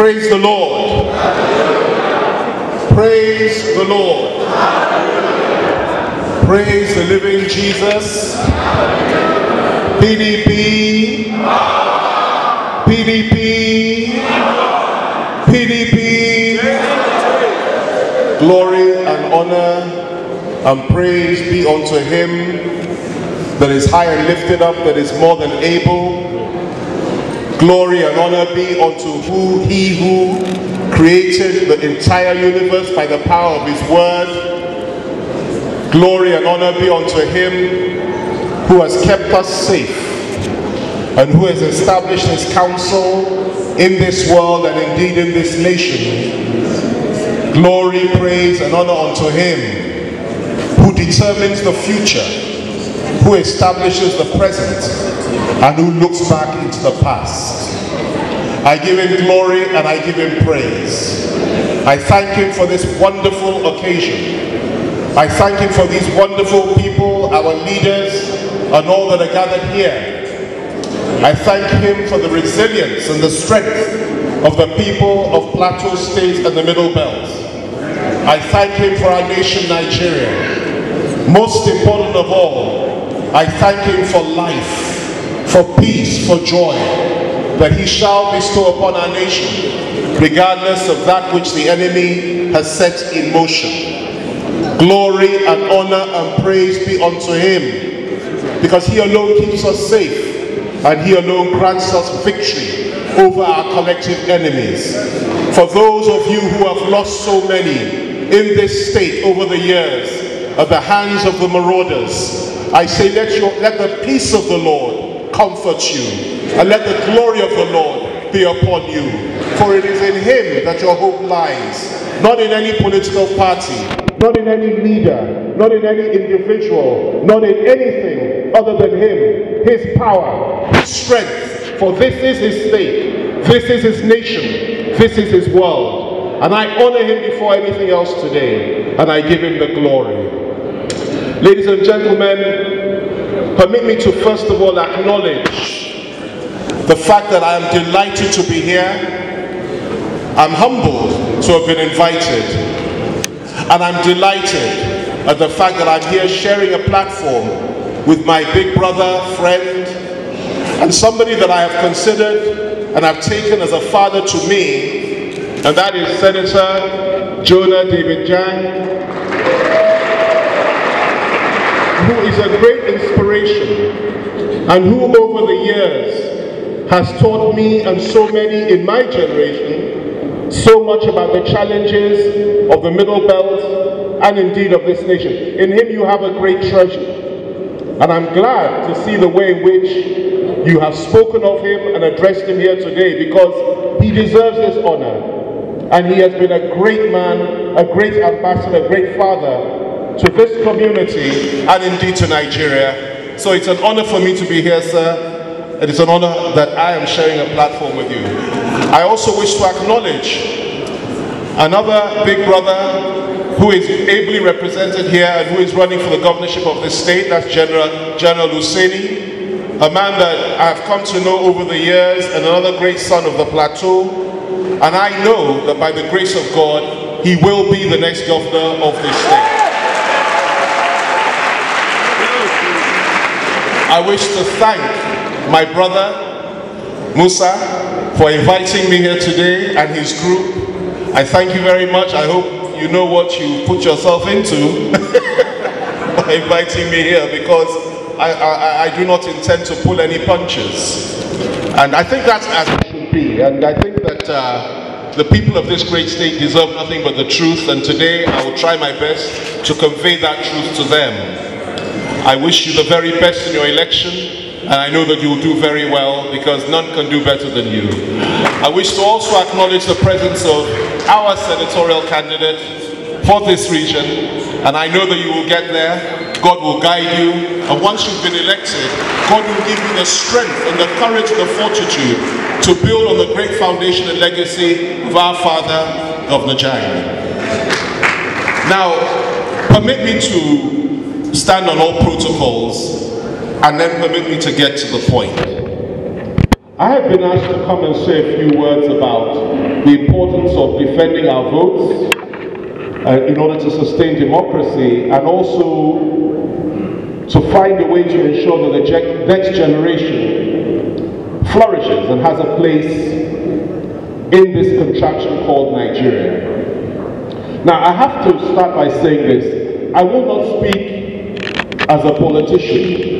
Praise the Lord. Praise the Lord. Praise the living Jesus. PDP. PDP. PDP. Glory and honor and praise be unto him that is high and lifted up, that is more than able. Glory and honor be unto he who created the entire universe by the power of his word. Glory and honor be unto him who has kept us safe and who has established his counsel in this world and indeed in this nation. Glory, praise and honor unto him who determines the future, who establishes the present, and who looks back into the past. I give him glory and I give him praise. I thank him for this wonderful occasion. I thank him for these wonderful people, our leaders, and all that are gathered here. I thank him for the resilience and the strength of the people of Plateau State and the Middle Belt. I thank him for our nation, Nigeria. Most important of all, I thank him for life, for peace, for joy, that he shall bestow upon our nation, regardless of that which the enemy has set in motion. Glory and honor and praise be unto him, because he alone keeps us safe, and he alone grants us victory over our collective enemies. For those of you who have lost so many in this state over the years at the hands of the marauders, I say let the peace of the Lord comfort you, and let the glory of the Lord be upon you. For it is in him that your hope lies, not in any political party, not in any leader, not in any individual, not in anything other than him, his power, his strength. For this is his state, this is his nation, this is his world. And I honor him before anything else today, and I give him the glory. Ladies and gentlemen, permit me to first of all acknowledge the fact that I am delighted to be here. I'm humbled to have been invited. And I'm delighted at the fact that I'm here sharing a platform with my big brother, friend, and somebody that I have considered and have taken as a father to me, and that is Senator Jonah David Jang, who is a great inspiration and who over the years has taught me and so many in my generation so much about the challenges of the Middle Belt and indeed of this nation. In him you have a great treasure, and I'm glad to see the way in which you have spoken of him and addressed him here today, because he deserves this honor, and he has been a great man, a great ambassador, a great father to this community and indeed to Nigeria. So it's an honor for me to be here, sir. It is an honor that I am sharing a platform with you. I also wish to acknowledge another big brother who is ably represented here and who is running for the governorship of this state. That's General Hussaini, a man that I've come to know over the years, and another great son of the Plateau. And I know that by the grace of God, he will be the next governor of this state. I wish to thank my brother, Musa, for inviting me here today, and his group. I thank you very much. I hope you know what you put yourself into by inviting me here, because I do not intend to pull any punches. And I think that's as it should be. And I think that the people of this great state deserve nothing but the truth, and today I will try my best to convey that truth to them. I wish you the very best in your election, and I know that you will do very well, because none can do better than you. I wish to also acknowledge the presence of our senatorial candidate for this region, and I know that you will get there. God will guide you, and once you've been elected, God will give you the strength and the courage and the fortitude to build on the great foundation and legacy of our father, Governor Jang. Now, permit me to stand on all protocols, and then permit me to get to the point. I have been asked to come and say a few words about the importance of defending our votes in order to sustain democracy, and also to find a way to ensure that the next generation flourishes and has a place in this contraction called Nigeria. Now, I have to start by saying this. I will not speak as a politician,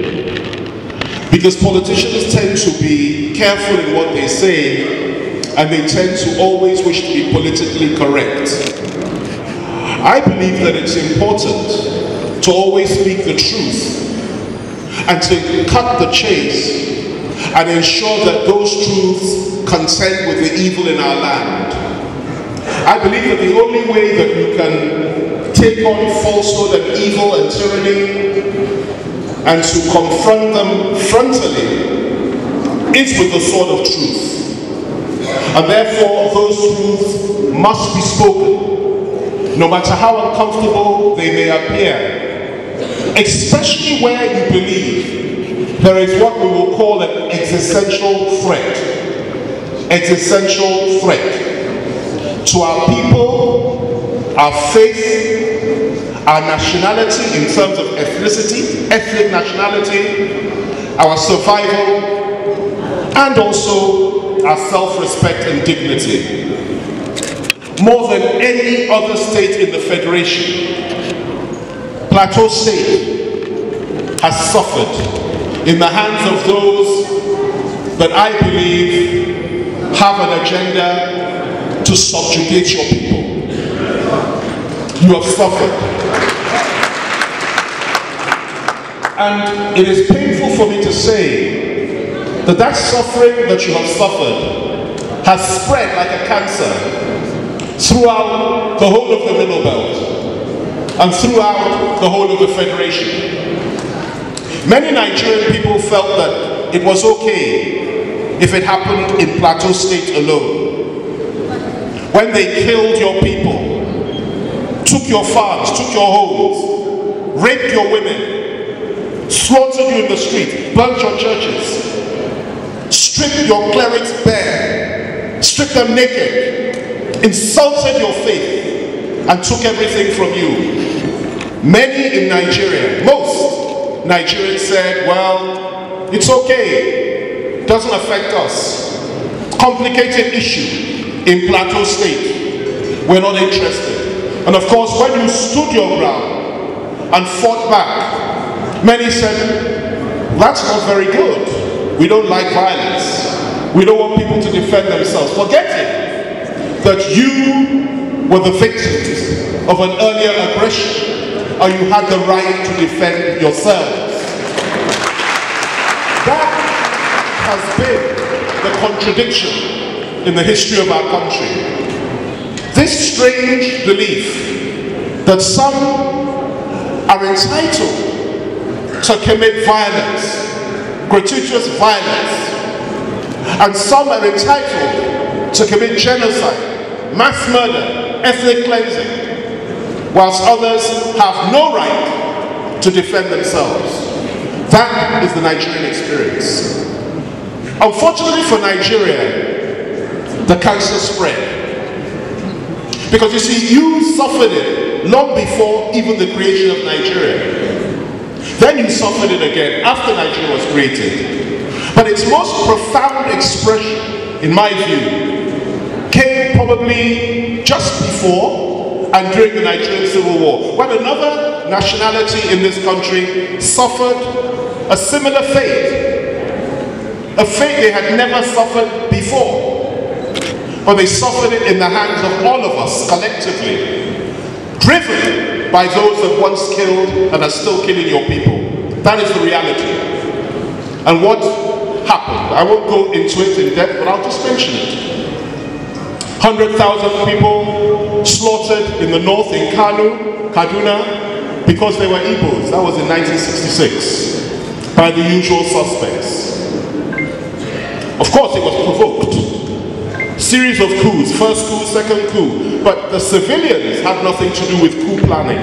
because politicians tend to be careful in what they say, and they tend to always wish to be politically correct. I believe that it's important to always speak the truth and to cut the chase and ensure that those truths contend with the evil in our land. I believe that the only way that you can take on falsehood and evil and tyranny and to confront them frontally is with the sword of truth. And therefore, those truths must be spoken, no matter how uncomfortable they may appear, especially where you believe there is what we will call an existential threat. Existential threat to our people, our faith, our nationality in terms of ethnicity, ethnic nationality, our survival, and also our self-respect and dignity. More than any other state in the Federation, Plateau State has suffered in the hands of those that I believe have an agenda to subjugate your people. You have suffered. And it is painful for me to say that that suffering that you have suffered has spread like a cancer throughout the whole of the Middle Belt and throughout the whole of the Federation. Many Nigerian people felt that it was okay if it happened in Plateau State alone. When they killed your people, took your farms, took your homes, raped your women, slaughtered you in the street, burnt your churches, stripped your clerics bare, stripped them naked, insulted your faith, and took everything from you. Many in Nigeria, most Nigerians said, well, it's okay, it doesn't affect us. Complicated issue in Plateau State, we're not interested. And of course, when you stood your ground and fought back, many said, that's not very good. We don't like violence. We don't want people to defend themselves. Forgetting that you were the victims of an earlier aggression, and you had the right to defend yourselves. That has been the contradiction in the history of our country. This strange belief that some are entitled to commit violence, gratuitous violence, and some are entitled to commit genocide, mass murder, ethnic cleansing, whilst others have no right to defend themselves. That is the Nigerian experience. Unfortunately for Nigeria, the cancer spread. Because you see, you suffered it long before even the creation of Nigeria. Then you suffered it again after Nigeria was created. But its most profound expression, in my view, came probably just before and during the Nigerian Civil War, when another nationality in this country suffered a similar fate. A fate they had never suffered before. But they suffered it in the hands of all of us collectively, driven by those that once killed and are still killing your people. That is the reality. And what happened? I won't go into it in depth, but I'll just mention it. 100,000 people slaughtered in the north, in Kaduna, because they were Igbos. That was in 1966, by the usual suspects. Of course, it was provoked. Series of coups, first coup, second coup, but the civilians had nothing to do with coup planning.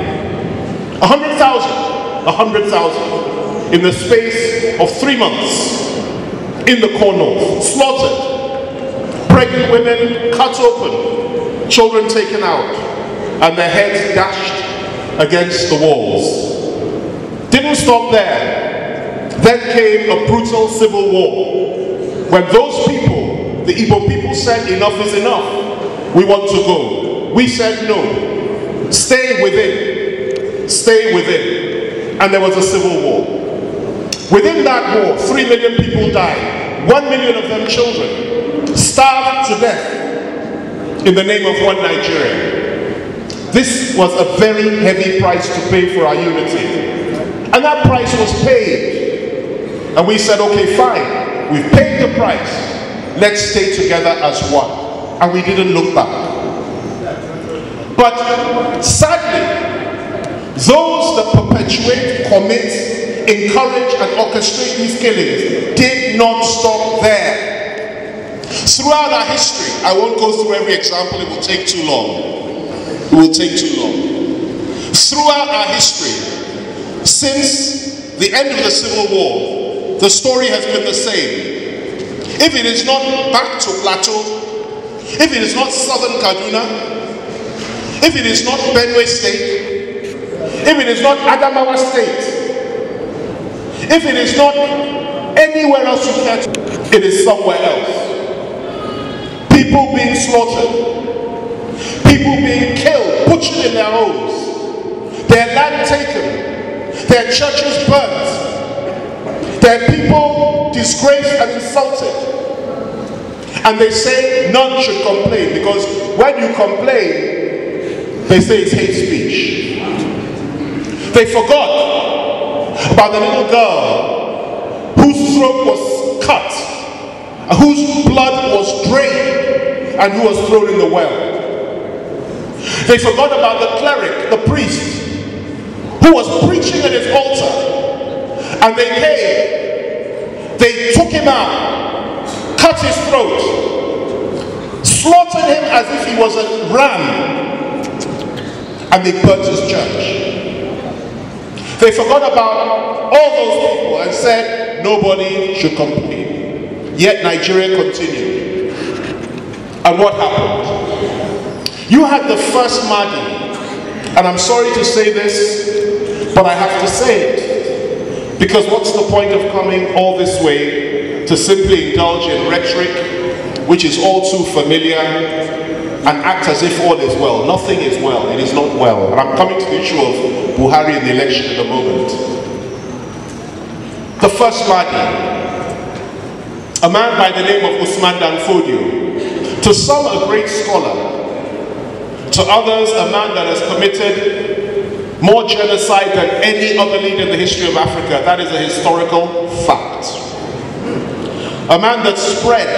100,000 in the space of 3 months in the core north, slaughtered, pregnant women cut open, children taken out, and their heads dashed against the walls. Didn't stop there. Then came a brutal civil war, when those people, the Igbo people, said enough is enough. We want to go. We said no. Stay within. Stay within. And there was a civil war. Within that war, 3 million people died. 1 million of them children, starved to death in the name of one Nigeria. This was a very heavy price to pay for our unity. And that price was paid. And we said, okay, fine. We've paid the price. Let's stay together as one. And we didn't look back. But sadly, those that perpetuate, commit, encourage, and orchestrate these killings did not stop there. Throughout our history, I won't go through every example, it will take too long. It will take too long. Throughout our history, since the end of the Civil War, the story has been the same. If it is not back to Plateau, if it is not Southern Kaduna, if it is not Benue State, if it is not Adamawa State, if it is not anywhere else you care to, it is somewhere else. People being slaughtered, people being killed, butchered in their homes, their land taken, their churches burnt, their people disgraced and insulted. And they say none should complain, because when you complain, they say it's hate speech. They forgot about the little girl whose throat was cut, whose blood was drained, and who was thrown in the well. They forgot about the cleric, the priest, who was preaching at his altar, and they came, they took him out, cut his throat, slaughtered him as if he was a ram, and they burnt his church. They forgot about all those people and said nobody should complain. Yet Nigeria continued. And what happened? You had the first Mahdi, and I'm sorry to say this, but I have to say it, because what's the point of coming all this way to simply indulge in rhetoric which is all too familiar and act as if all is well? Nothing is well. It is not well. And I'm coming to the issue of Buhari and the election in a moment. The first Mahdi, a man by the name of Usman Danfodio, to some a great scholar, to others a man that has committed more genocide than any other leader in the history of Africa. That is a historical fact. A man that spread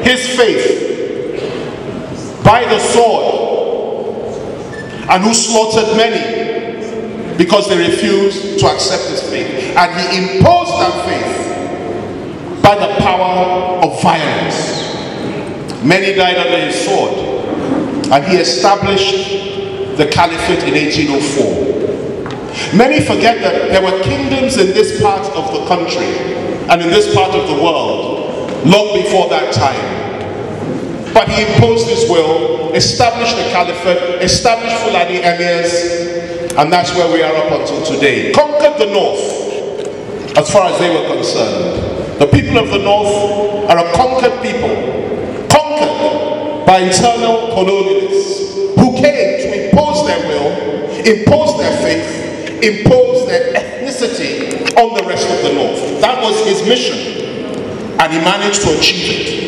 his faith by the sword, and who slaughtered many because they refused to accept his faith. And he imposed that faith by the power of violence. Many died under his sword, and he established the caliphate in 1804. Many forget that there were kingdoms in this part of the country and in this part of the world long before that time. But he imposed his will, established the caliphate, established Fulani emirs, and that's where we are up until today. Conquered the north as far as they were concerned. The people of the north are a conquered people, conquered by internal colonialists who came to impose their will, impose their faith, impose their ethnicity on the rest of the north. That was his mission, and he managed to achieve it.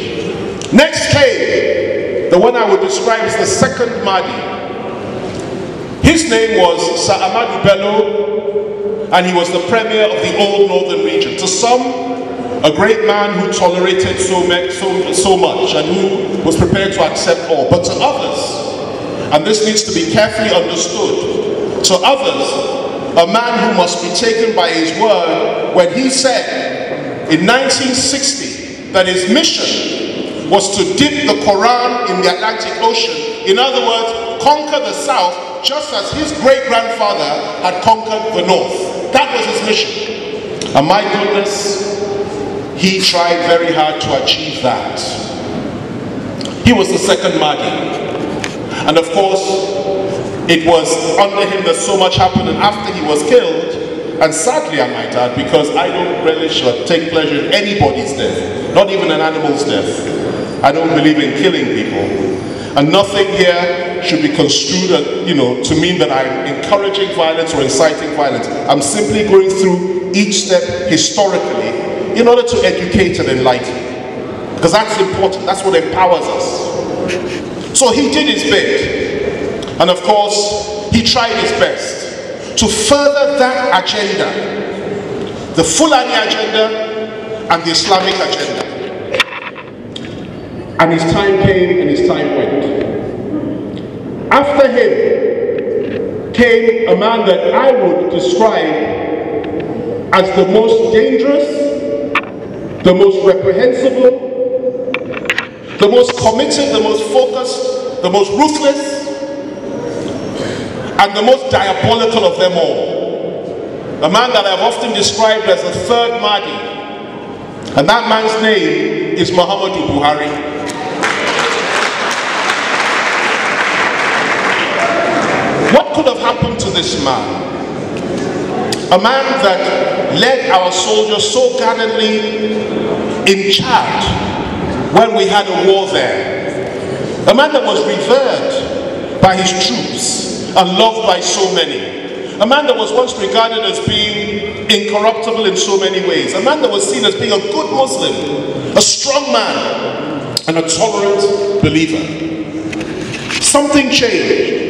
Next came the one I would describe as the second Mahdi. His name was Sir Ahmadu Bello, and he was the premier of the old northern region. To some, a great man who tolerated so much and who was prepared to accept all. But to others, and this needs to be carefully understood, to others, a man who must be taken by his word when he said in 1960 that his mission was to dip the Quran in the Atlantic Ocean. In other words, conquer the South just as his great-grandfather had conquered the North. That was his mission. And my goodness, he tried very hard to achieve that. He was the second Mahdi. And of course, it was under him that so much happened, and after he was killed, and sadly I might add, because I don't relish or take pleasure in anybody's death, not even an animal's death. I don't believe in killing people. And nothing here should be construed, to mean that I'm encouraging violence or inciting violence. I'm simply going through each step historically in order to educate and enlighten. Because that's important, that's what empowers us. So he did his bit. And of course, he tried his best to further that agenda, the Fulani agenda and the Islamic agenda. And his time came and his time went. After him came a man that I would describe as the most dangerous, the most reprehensible, the most committed, the most focused, the most ruthless, and the most diabolical of them all. A man that I've often described as the third Mahdi. And that man's name is Muhammadu Buhari. What could have happened to this man? A man that led our soldiers so gallantly in Chad when we had a war there. A man that was revered by his troops and loved by so many. A man that was once regarded as being incorruptible in so many ways. A man that was seen as being a good Muslim, a strong man, and a tolerant believer. Something changed.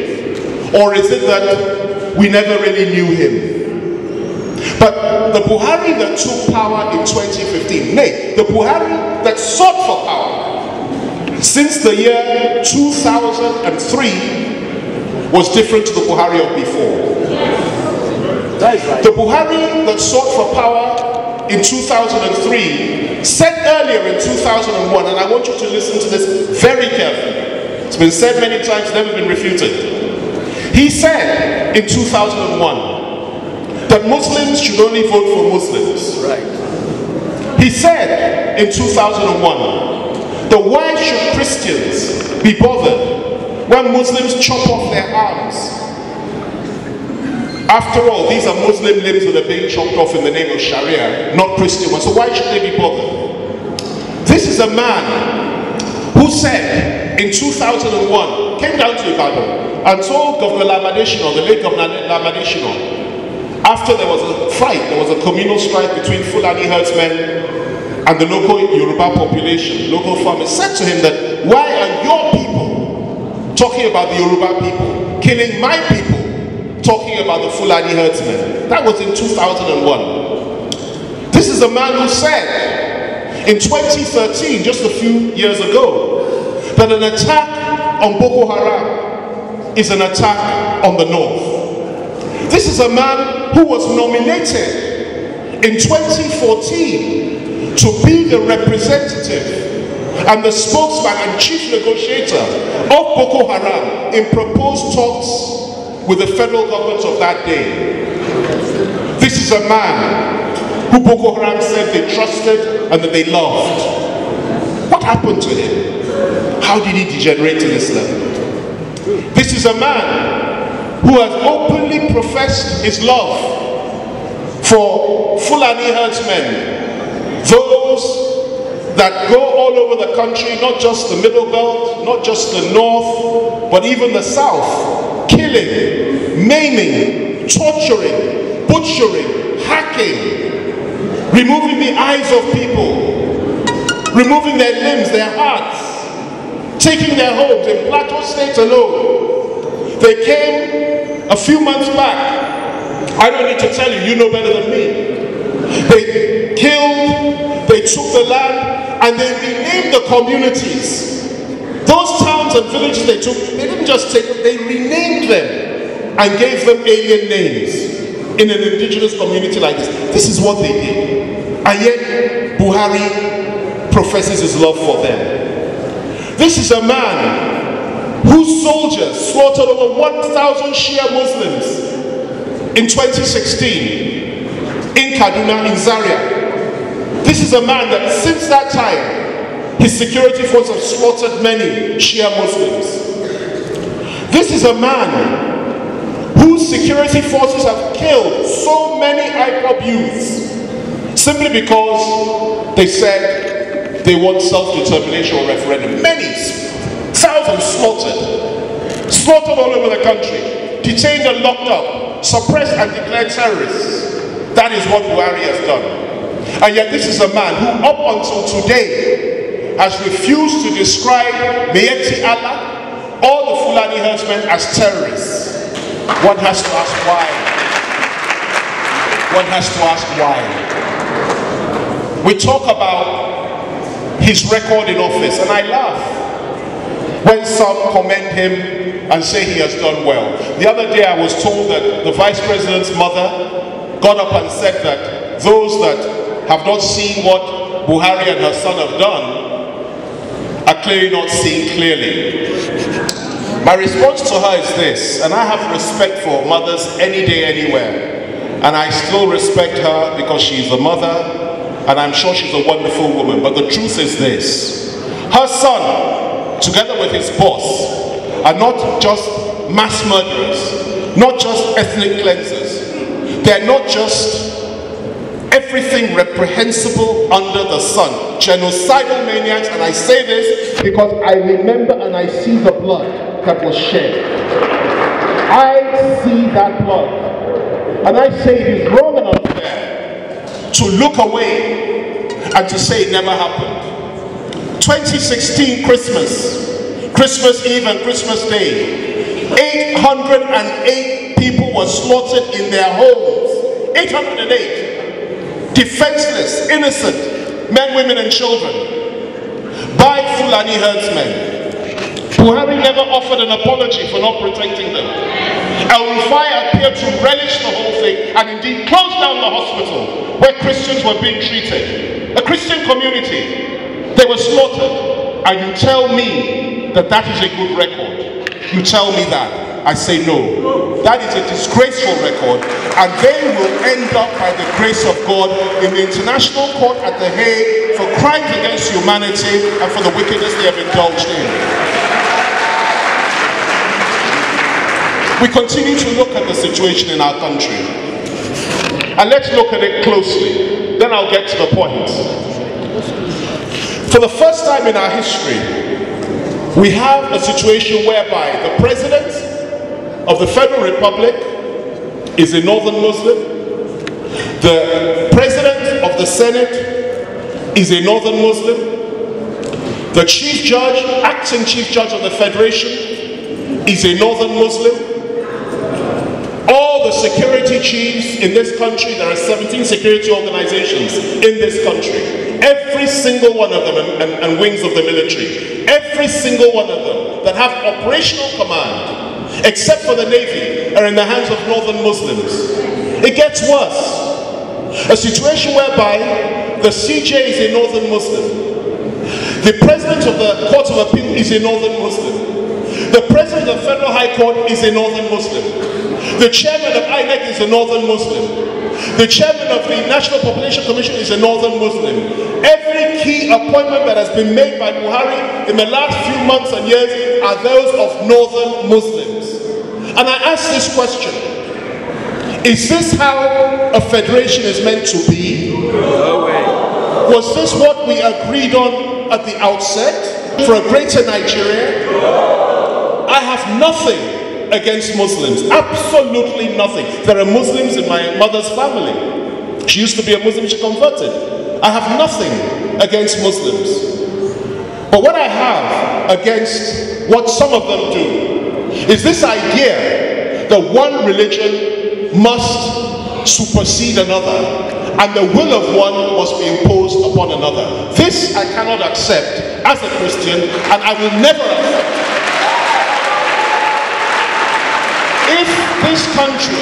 Or is it that we never really knew him? But the Buhari that took power in 2015, nay, the Buhari that sought for power since the year 2003 was different to the Buhari of before. That is right. The Buhari that sought for power in 2003 said earlier in 2001, and I want you to listen to this very carefully. It's been said many times, never been refuted. He said in 2001 that Muslims should only vote for Muslims. Right. He said in 2001 that why should Christians be bothered when Muslims chop off their arms? After all, these are Muslim limbs that are being chopped off in the name of Sharia, not Christian ones. So why should they be bothered? This is a man who said in 2001, came down to Ibadan, and told Governor Lamadeshino, the late Governor Lamadeshino, after there was a fight, there was a communal strike between Fulani herdsmen and the local Yoruba population, local farmers, said to him that, why are your people talking about the Yoruba people, killing my people, talking about the Fulani herdsmen? That was in 2001. This is a man who said in 2013, just a few years ago, that an attack on Boko Haram is an attack on the north. This is a man who was nominated in 2014 to be the representative and the spokesman and chief negotiator of Boko Haram in proposed talks with the federal government of that day. This is a man who Boko Haram said they trusted and that they loved. What happened to him? How did he degenerate to this level? This is a man who has openly professed his love for Fulani herdsmen, those that go all over the country, not just the middle belt, not just the north, but even the south, killing, maiming, torturing, butchering, hacking, removing the eyes of people, removing their limbs, their hearts, taking their homes in Plateau State alone. They came a few months back. I don't need to tell you, you know better than me. They killed, they took the land, and they renamed the communities. Those towns and villages they took, they didn't just take them, they renamed them and gave them alien names in an indigenous community like this. This is what they did. And yet, Buhari professes his love for them. This is a man whose soldiers slaughtered over 1,000 Shia Muslims in 2016 in Kaduna, in Zaria. This is a man that since that time His security forces have slaughtered many Shia Muslims. This is a man whose security forces have killed so many IPOB youths simply because they said they want self-determination or referendum. Many, thousands slaughtered. Slaughtered all over the country. Detained and locked up. Suppressed and declared terrorists. That is what Buhari has done. And yet this is a man who up until today has refused to describe Miyetti Allah or the Fulani herdsmen as terrorists. One has to ask why. One has to ask why. We talk about his record in office, and I laugh when some commend him and say he has done well. The other day I was told that the Vice President's mother got up and said that those that have not seen what Buhari and her son have done are clearly not seeing clearly. My response to her is this, and I have respect for mothers any day, anywhere, and I still respect her because she's a mother, and I'm sure she's a wonderful woman, but the truth is this: her son, together with his boss, are not just mass murderers, not just ethnic cleansers, they're not just everything reprehensible under the sun, genocidal maniacs. And I say this because I remember and I see the blood that was shed. I see that blood, and I say it is wrong and unfair to look away and to say it never happened. 2016 Christmas Eve and Christmas Day, 808 people were slaughtered in their homes. 808. Defenseless, innocent, men, women and children, by Fulani herdsmen. Buhari never offered an apology for not protecting them. El-Rufai appeared to relish the whole thing and indeed closed down the hospital where Christians were being treated. A Christian community. They were slaughtered. And you tell me that that is a good record. You tell me that. I say no. That is a disgraceful record, and they will end up, by the grace of God, in the International Court at The Hague for crimes against humanity and for the wickedness they have indulged in. We continue to look at the situation in our country, and let's look at it closely. Then I'll get to the point. For the first time in our history, we have a situation whereby the President of the Federal Republic is a Northern Muslim. The President of the Senate is a Northern Muslim. The Chief Judge, Acting Chief Judge of the Federation is a Northern Muslim. All the security chiefs in this country, there are 17 security organizations in this country. Every single one of them, and wings of the military, every single one of them that have operational command, except for the Navy, are in the hands of Northern Muslims. It gets worse. A situation whereby the CJ is a Northern Muslim. The President of the Court of Appeal is a Northern Muslim. The President of the Federal High Court is a Northern Muslim. The Chairman of INEC is a Northern Muslim. The Chairman of the National Population Commission is a Northern Muslim. Every key appointment that has been made by Buhari in the last few months and years are those of Northern Muslims. And I ask this question: is this how a federation is meant to be? No way. Was this what we agreed on at the outset for a greater Nigeria? I have nothing against Muslims, absolutely nothing. There are Muslims in my mother's family. She used to be a Muslim, she converted. I have nothing against Muslims. But what I have against what some of them do is this idea that one religion must supersede another and the will of one must be imposed upon another. This I cannot accept as a Christian, and I will never accept. If this country,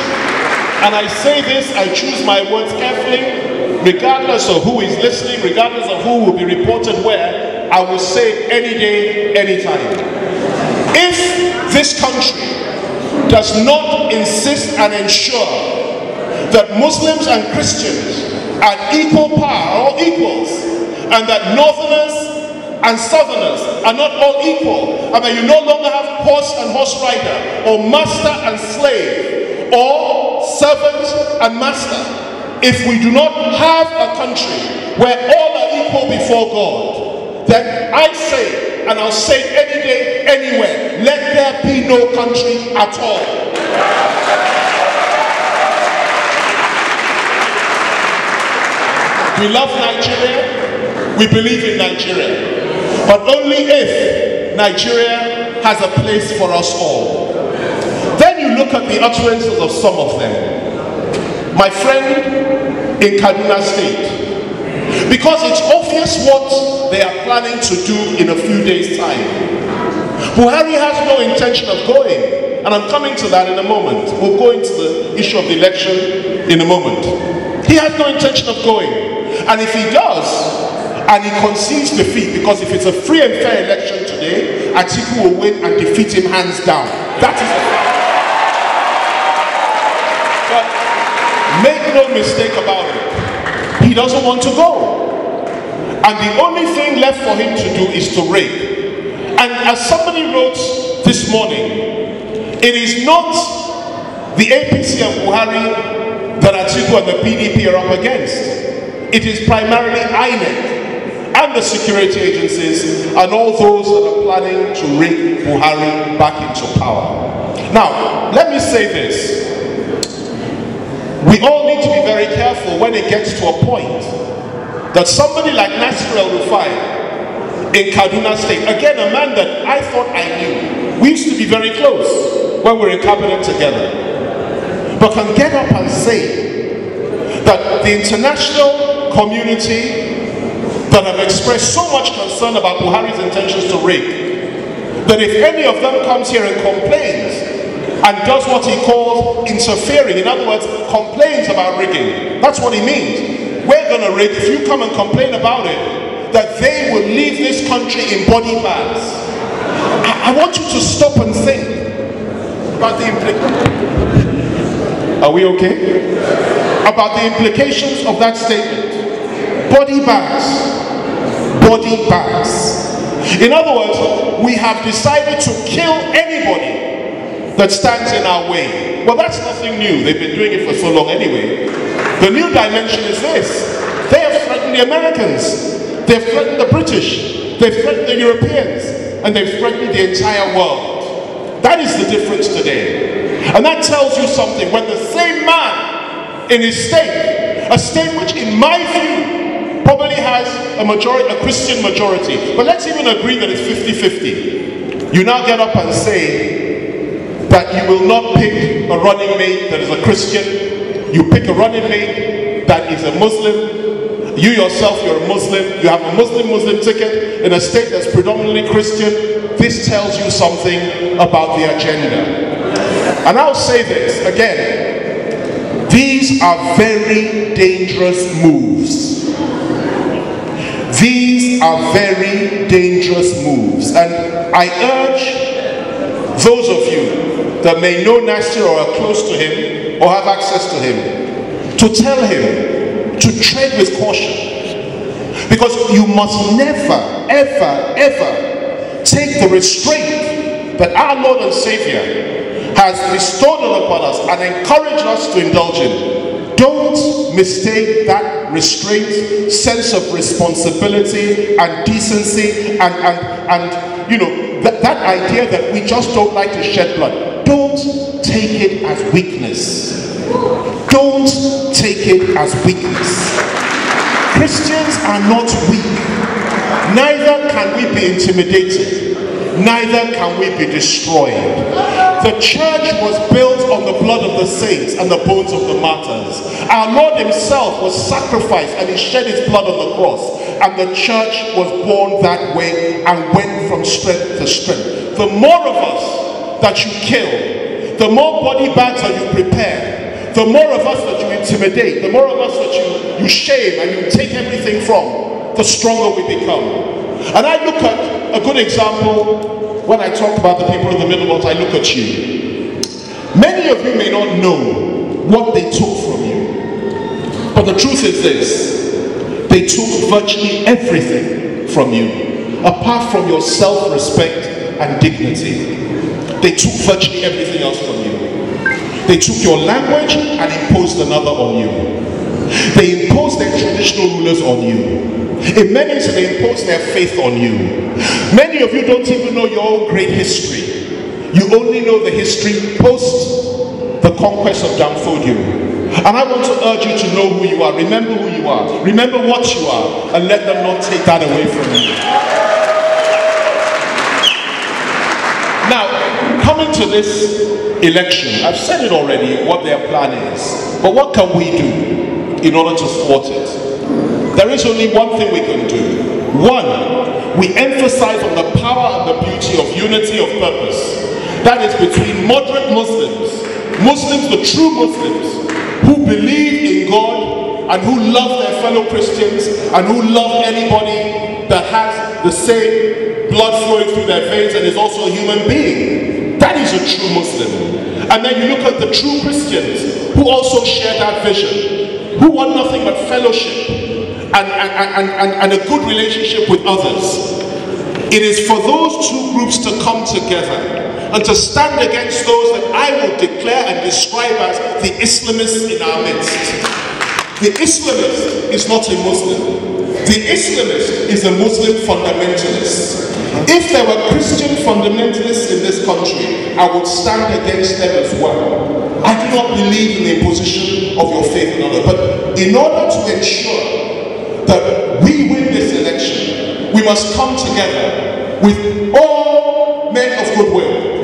and I say this, I choose my words carefully, regardless of who is listening, regardless of who will be reported where, I will say it any day, anytime. If this country does not insist and ensure that Muslims and Christians are equal power or equals, and that Northerners and Southerners are not all equal, and that you no longer have horse and horse rider, or master and slave, or servant and master. If we do not have a country where all are equal before God, then I say, and I'll say it any day, anywhere, let there be no country at all. We love Nigeria, we believe in Nigeria, but only if Nigeria has a place for us all. Then you look at the utterances of some of them. My friend in Kaduna State, because it's obvious what they are planning to do in a few days' time. Buhari has no intention of going, and I'm coming to that in a moment. We'll go into the issue of the election in a moment. He has no intention of going. And if he does, and he concedes defeat, because if it's a free and fair election today, Atiku will win and defeat him hands down. That is the fact. But make no mistake about it, he doesn't want to go. And the only thing left for him to do is to rape. And as somebody wrote this morning, it is not the APC and Buhari that Atiku and the PDP are up against. It is primarily INEC and the security agencies and all those that are planning to rig Buhari back into power. Now, let me say this. We all need to be very careful when it gets to a point that somebody like Nasir El-Rufai in Kaduna State, again a man that I thought I knew, we used to be very close when we were in cabinet together, but can get up and say that the international community that have expressed so much concern about Buhari's intentions to rig, that if any of them comes here and complains and does what he calls interfering, in other words, complains about rigging, that's what he means. We're going to rig. If you come and complain about it, that they will leave this country in body bags. I want you to stop and think about the implications. Are we okay? About the implications of that statement. Body bags. Body bags. In other words, we have decided to kill anybody that stands in our way. Well, that's nothing new. They've been doing it for so long anyway. The new dimension is this. They have threatened the Americans. They've threatened the British. They've threatened the Europeans. And they've threatened the entire world. That is the difference today. And that tells you something. When the same man in his state, a state which in my view probably has a Christian majority, but let's even agree that it's 50-50. You now get up and say that you will not pick a running mate that is a Christian. You pick a running mate that is a Muslim. You yourself, you're a Muslim. You have a Muslim ticket in a state that's predominantly Christian. This tells you something about the agenda. And I'll say this again. These are very dangerous moves. These are very dangerous moves. And I urge those of you that may know Nasir or are close to him or have access to him to tell him to tread with caution. Because you must never, ever, ever take the restraint that our Lord and Savior has bestowed upon us and encouraged us to indulge in. Don't mistake that restraint, sense of responsibility and decency and you know, that idea that we just don't like to shed blood. Don't take it as weakness. Don't take it as weakness. Christians are not weak. Neither can we be intimidated. Neither can we be destroyed. The church was built on the blood of the saints and the bones of the martyrs. Our Lord himself was sacrificed and he shed his blood on the cross. And the church was born that way and went from strength to strength. The more of us that you kill, the more body bags that you prepare, the more of us that you intimidate, the more of us that you shame and you take everything from, the stronger we become. And I look at a good example when I talk about the people of the Middle Belt. I look at you. Many of you may not know what they took from you. But the truth is this. They took virtually everything from you. apart from your self-respect and dignity. They took virtually everything else from you. They took your language and imposed another on you. They imposed their traditional rulers on you. In many instances, they imposed their faith on you. Many of you don't even know your own great history. You only know the history post the conquest of Damfodio. And I want to urge you to know who you are. Remember who you are. Remember what you are. And let them not take that away from you. Now, coming to this election, I've said it already, what their plan is. But what can we do in order to thwart it? There is only one thing we can do. One, we emphasize on the power and the beauty of unity of purpose. That is between moderate Muslims, the true Muslims, who believe in God and who love their fellow Christians and who love anybody that has the same blood flowing through their veins and is also a human being. That is a true Muslim. And then you look at the true Christians who also share that vision, who want nothing but fellowship and a good relationship with others. It is for those two groups to come together and to stand against those that I will declare and describe as the Islamists in our midst. The Islamist is not a Muslim. The Islamist is a Muslim fundamentalist. If there were Christian fundamentalists in this country, I would stand against them as well. I do not believe in the imposition of your faith in others. But in order to ensure that we win this election, we must come together with all men of goodwill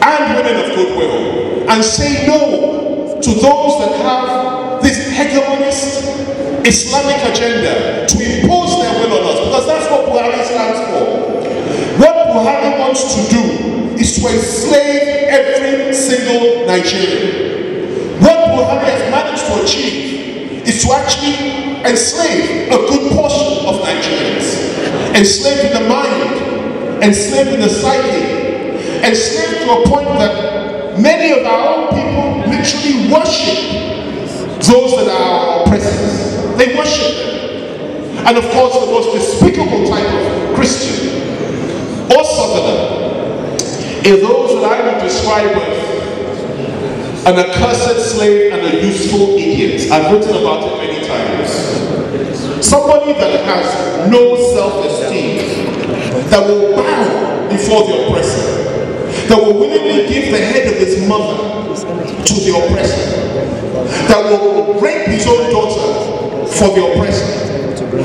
and women of goodwill and say no to those that have this hegemonist Islamic agenda to impose their will on us, because that's what Buhari stands for. What Buhari wants to do is to enslave every single Nigerian. What Buhari has managed to achieve is to actually enslave a good portion of Nigerians. Enslaved in the mind, enslaved in the psyche, enslaved to a point that many of our own people literally worship those that are our oppressors. They worship them. And of course, the most despicable type of Christian or Southerner is those that I would describe as an accursed slave and a useful idiot. I've written about it many times. Somebody that has no self-esteem, that will bow before the oppressor, that will willingly give the head of his mother to the oppressor, that will rape his own daughter for the oppressor,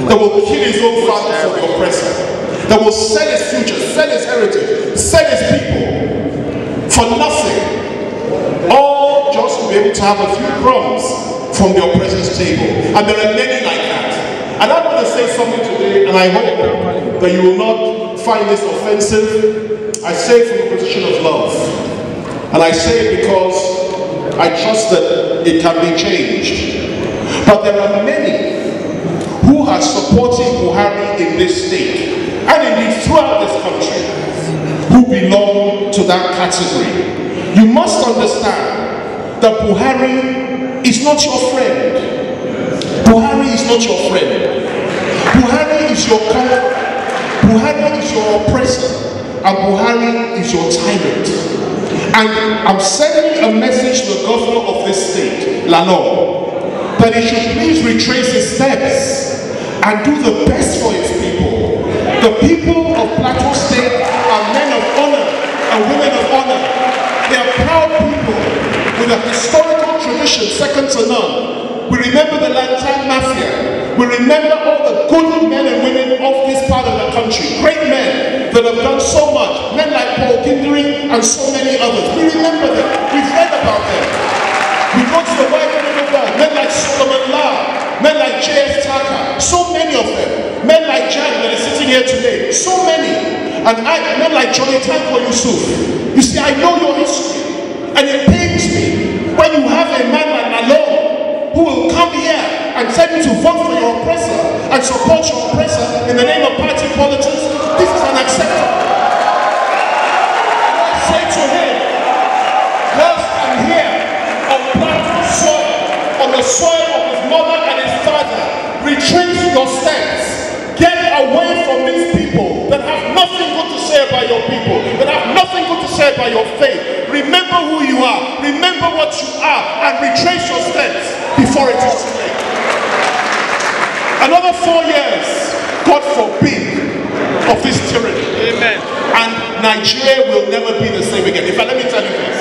that will kill his own father for the oppressor, that will sell his future, sell his heritage, sell his people for nothing, all just to be able to have a few crumbs from the oppressor's table. And there are many like that. And I want to say something today, and I hope that you will not find this offensive. I say it from a position of love. And I say it because I trust that it can be changed. But there are many who are supporting Buhari in this state, and indeed throughout this country, who belong to that category. You must understand that Buhari is not your friend. Buhari is not your friend. Buhari is your conqueror. Buhari is your oppressor. And Buhari is your tyrant. And I'm sending a message to the governor of this state, Lano, that he should please retrace his steps and do the best for his people. The people of Plateau State are men of honor and women of honor. They are proud people with a historical tradition second to none. We remember the Lantern Mafia. We remember all the good men and women of this part of the country. Great men that have done so much. Men like Paul Kindering and so many others. We remember them. We've read about them. We go to the White River, men like Solomon La, men like J.S. Taka, so many of them. Men like Jan that is sitting here today, so many. And men like Johnny Tanko Yusuf. You see, I know your history. And it pains me when you have a man like Malone who will come here and tell you to vote for your oppressor and support your oppressor in the name of party politics. This is unacceptable. Say to him, whilst I'm here on Plateau soil, on the soil of his mother and his father, retrace your steps. Get away from these people. said by your faith, remember who you are, remember what you are, and retrace your steps before it is too late. Another 4 years, God forbid, of this tyranny. Amen. And Nigeria will never be the same again. In fact, let me tell you this.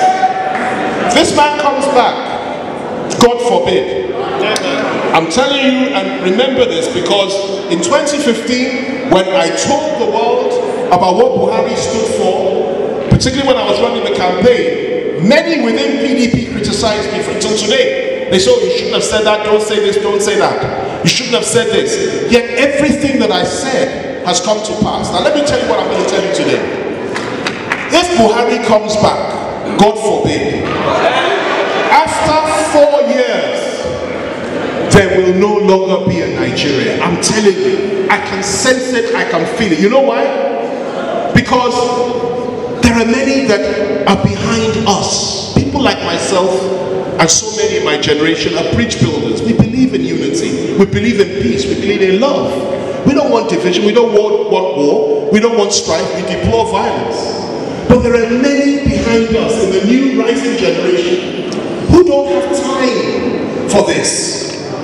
If this man comes back, God forbid. Amen. I'm telling you, and remember this, because in 2015, when I told the world about what Buhari stood for, particularly when I was running the campaign, many within PDP criticized me for until today. They said, oh, you shouldn't have said that, don't say this, don't say that. You shouldn't have said this. Yet everything that I said has come to pass. Now let me tell you what I'm going to tell you today. If Buhari comes back, God forbid, after 4 years, there will no longer be a Nigeria. I'm telling you, I can sense it, I can feel it. You know why? Because there are many that are behind us. People like myself and so many in my generation are bridge builders. We believe in unity, we believe in peace, we believe in love. We don't want division, we don't want war, we don't want strife, we deplore violence. But there are many behind us in the new rising generation who don't have time for this.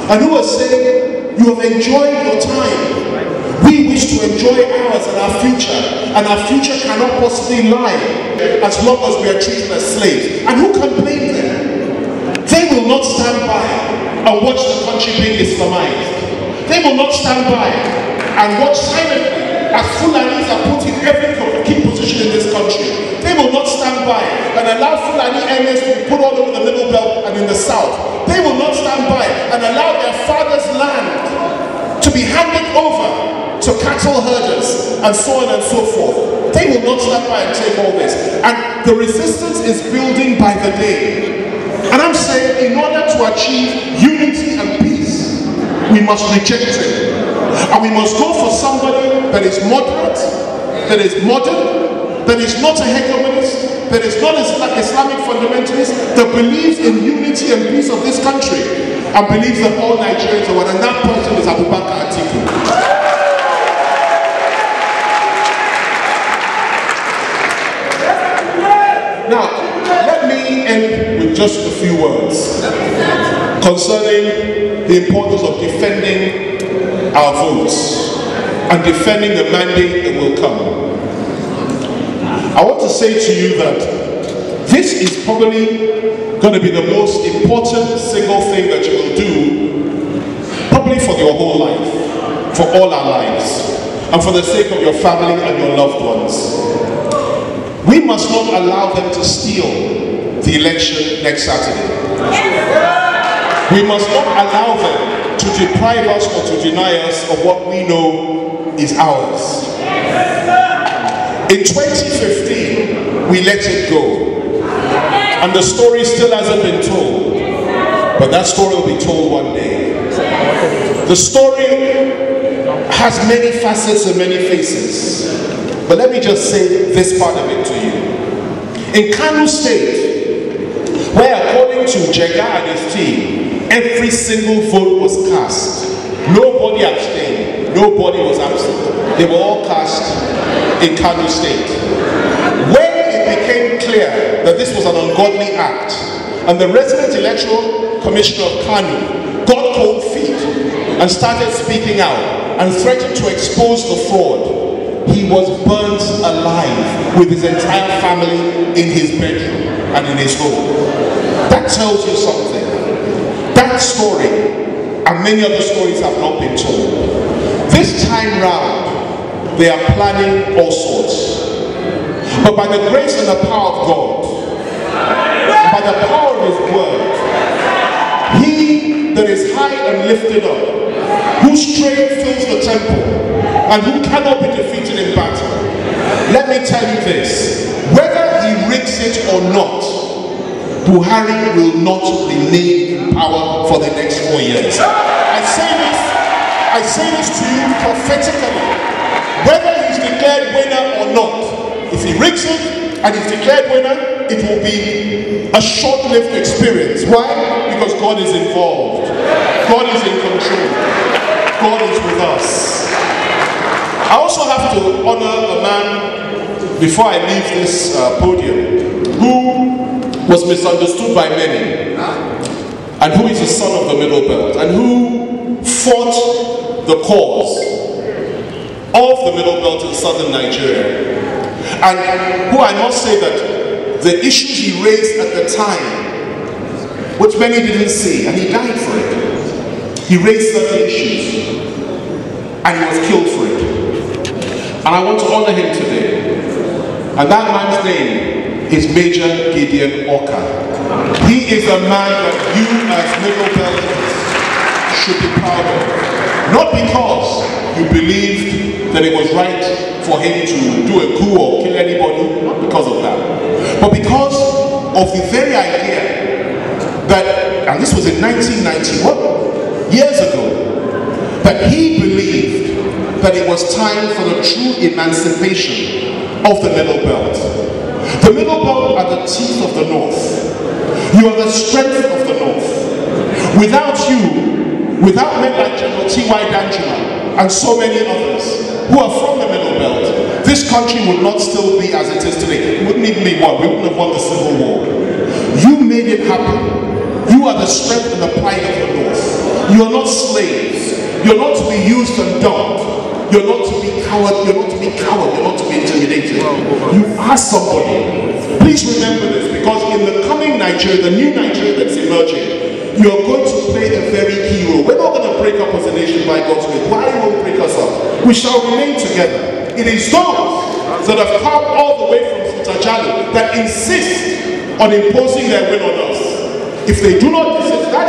And who are saying, you have enjoyed your time. We wish to enjoy ours and our future cannot possibly lie as long as we are treated as slaves. And who can blame them? They will not stand by and watch the country being Islamized. They will not stand by and watch silently as Fulanis are put in every key position in this country. They will not stand by and allow Fulani enemies to be put all over the Middle Belt and in the South. They will not stand by and allow their father's land to be handed over to cattle herders and so on and so forth. They will not stand by and take all this. And the resistance is building by the day. And I'm saying, in order to achieve unity and peace, we must reject it. And we must go for somebody that is moderate, that is modern, that is not a hegemonist, that is not an Islamic fundamentalist, that believes in unity and peace of this country, and believes that all Nigerians are one, and that person is Abubakar Atiku. Now, let me end with just a few words concerning the importance of defending our votes and defending the mandate that will come. I want to say to you that this is probably going to be the most important single thing that you will do, probably for your whole life, for all our lives, and for the sake of your family and your loved ones. We must not allow them to steal the election next Saturday. We must not allow them to deprive us or to deny us of what we know is ours. In 2015, we let it go. And the story still hasn't been told. But that story will be told one day. The story has many facets and many faces. But let me just say this part of it to you. In Kano State, where according to Jega and his team, every single vote was cast. Nobody abstained. Nobody was absent. They were all cast in Kano State. When it became clear that this was an ungodly act, and the resident electoral commissioner of Kano got cold feet and started speaking out and threatened to expose the fraud, he was burnt alive with his entire family in his bedroom and in his home. That tells you something. That story and many other stories have not been told. This time round, they are planning all sorts. But by the grace and the power of God, by the power of his word, he that is high and lifted up, whose train fills the temple, and who cannot be defeated in battle. Let me tell you this, whether he rigs it or not, Buhari will not remain in power for the next 4 years. I say this to you prophetically. Whether he's declared winner or not, if he rigs it and he's declared winner, it will be a short-lived experience. Why? Because God is involved. God is in control. God is with us. I also have to honor a man before I leave this podium, who was misunderstood by many, and who is a son of the Middle Belt, and who fought the cause of the Middle Belt in southern Nigeria, and who I must say that the issues he raised at the time, which many didn't see, and he died for it. He raised certain issues, and he was killed for it. And I want to honor him today. And that man's name is Major Gideon Oka. He is a man that you as Middle Belters should be proud of. Not because you believed that it was right for him to do a coup or kill anybody, not because of that, but because of the very idea that, and this was in 1991, years ago, that he believed that it was time for the true emancipation of the Middle Belt. The Middle Belt are the teeth of the North. You are the strength of the North. Without you, without men like General T.Y. Danjuma and so many others who are from the Middle Belt, this country would not still be as it is today. It wouldn't even be won. We wouldn't have won the Civil War. You made it happen. You are the strength and the pride of the North. You are not slaves. You're not to be used and dumped. You're not to be coward. You're not to be coward. You're not to be intimidated. You are somebody. Please remember this, because in the coming Nigeria, the new Nigeria that's emerging, you're going to play a very key role. We're not going to break up as a nation by God's will. Why won't break us up? We shall remain together. It is those that have come all the way from Futajalo that insist on imposing their will on us. If they do not desist, that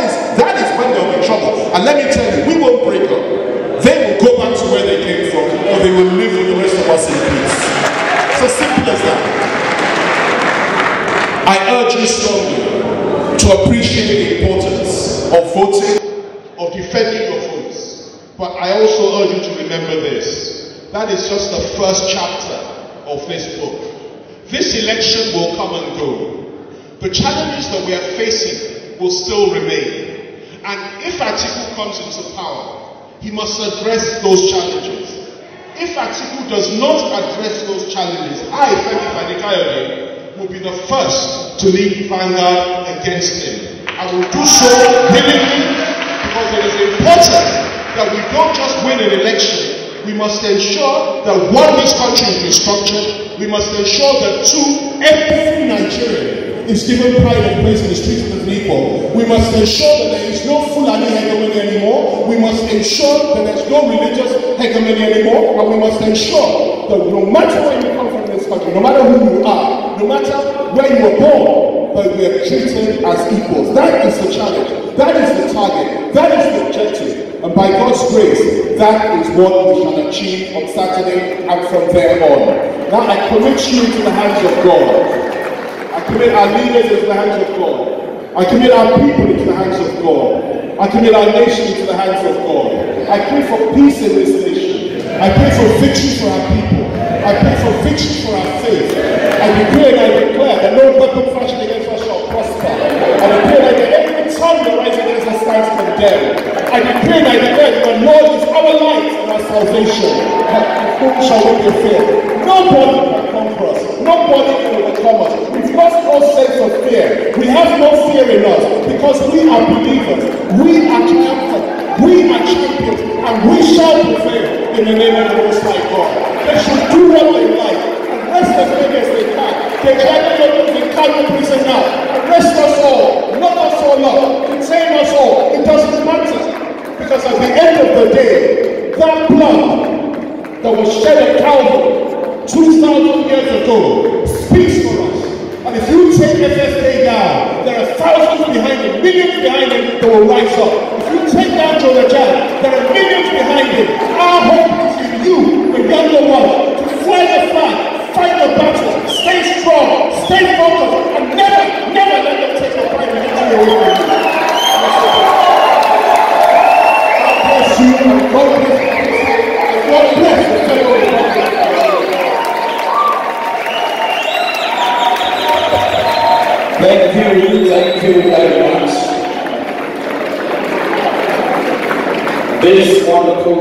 is when there will be trouble. And let me tell you, we won't break up. They will go back to where they came from, or they will live with the rest of us in peace. It's as simple as that. I urge you strongly to appreciate the importance of voting, of defending your votes. But I also urge you to remember this. That is just the first chapter of this book. This election will come and go. The challenges that we are facing will still remain. And if Atiku comes into power, he must address those challenges. If Atiku does not address those challenges, I, Femi Fani-Kayode, will be the first to lead vanguard against him. I will do so willingly, because it is important that we don't just win an election. We must ensure that one, this country is restructured. We must ensure that two, every Nigerian is given pride and place in the streets of the people. We must ensure that there is no Fulani hegemony anymore. We must ensure that there is no religious hegemony anymore. And we must ensure that no matter where you come from in this country, no matter who you are, no matter where you were born, that we are treated as equals. That is the challenge. That is the target. That is the objective. And by God's grace, that is what we shall achieve on Saturday and from there on. Now I commit you into the hands of God. I commit our leaders into the hands of God. I commit our people into the hands of God. I commit our nation into the hands of God. I pray for peace in this nation. I pray for victory for our people. I pray for victory for our faith. I decree and I declare that no weapon fashioned against us shall prosper. I decree and I declare every tongue that rises against us stands condemned. I decree and I declare that the Lord is our light and our salvation. And whom shall we be fear? Nobody can conquer us. Nobody can overcome us. We've lost all sense of fear. We have no fear in us because we are believers. We are triumphant. We are champions. And we shall prevail in the name of the Most High God. They should do what they like. Arrest as many as they can. They try to get us in Kano prison now. Arrest us all. Lock us all up. Detain us all. It doesn't matter. Because at the end of the day, that blood that was shed at Calvary 2,000 years ago speaks for us. And if you take FFK down, there are thousands behind it, millions behind it that will rise up. If you take down Jonathan, there are millions behind it. Our hope is in you, the younger one, to fly the flag, fight the battle, stay strong, stay focused, and never, never let them take your pride and victory away from you. God bless you, and God bless you, and God bless the Federal Republic. Thank you very much. This wonderful